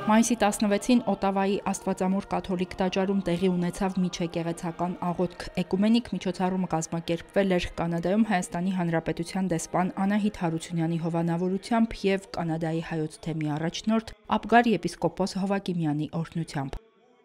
Մայիսի 16-ին Օտավայի Աստվածամոր կաթոլիկ տաճարում տեղի ունեցավ միջեկեղեցական աղոթք։ Էկումենիկ միջոցառումը կազմակերպվել էր Կանադայում Հայաստանի Հանրապետության դեսպան Անահիտ Հարությունյանի հովանավորությամբ և Կանադայի հայոց թեմի առաջնորդ Աբգար եպիսկոպոս Հովակիմյանի օրհնությամբ։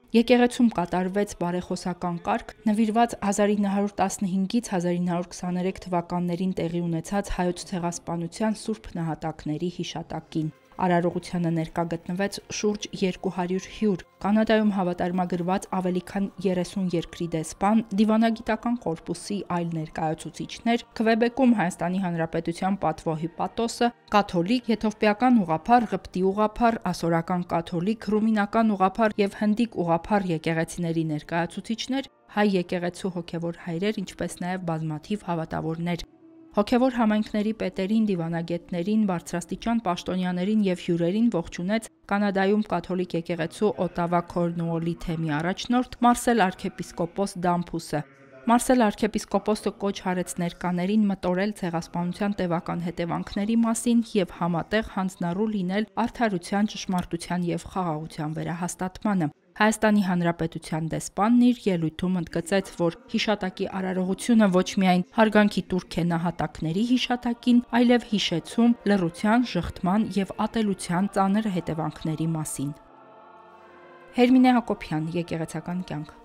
Եկեղեցում կատարվեց բարեխոսական կարգ, նվիրված 1915-ից 1923 թվականներին տեղի ունեցած հայոց ցեղասպանության սուրբ նահատակների հիշատակին։ Արարողությանը ներկա գտնվեց շուրջ 200 հյուր, Կանադայում հավատարմագրված ավելի քան 30 երկրի դեսպան, դիվանագիտական կորպուսի այլ ներկայացուցիչներ, Քվեբեկում Հայաստանի Հանրապետության պատվոհիպատոսը, կաթոլիկ, եթովպիական ուղղափառ, ղպտի ուղղափառ, ասորական կաթոլիկ, ռումինական ուղղափառ և հնդիկ ուղղափառ եկեղեցիների ներկայացուցիչներ, հայ եկեղեցու հոգևոր հայրեր, ինչպես նաև բազմաթիվ հավատավորներ։ Հոգևոր համայնքների պետերին, դիվանագետներին, բարձրաստիճան պաշտոնյաներին և հյուրերին ողջունեց Կանադայում կաթոլիկ եկեղեցու Օտավա Քորնուոլի թեմի առաջնորդ Մարսել արքեպիսկոպոս Դամփուսը։ Մարսել արքեպիսկոպոսը կոչ արեց ներկաներին մտորել ցեղասպանության տևական հետևանքների մասին և համատեղ հանձնառու լինել արդարության, ճշմարտության և խաղաղության վերահաստատմանը։ Հայաստանի Հանրապետության դեսպանն իր ելույթում ընդգծեց, որ հիշատակի արարողությունը ոչ միայն հարգանքի տուրք է նահատակների հիշատակին, այլև հիշեցում լռության, ժխտման և ատելության ծանր հետևանքների մասին։ Հերմինե Հակոբյան, Եկեղեցական կյանք։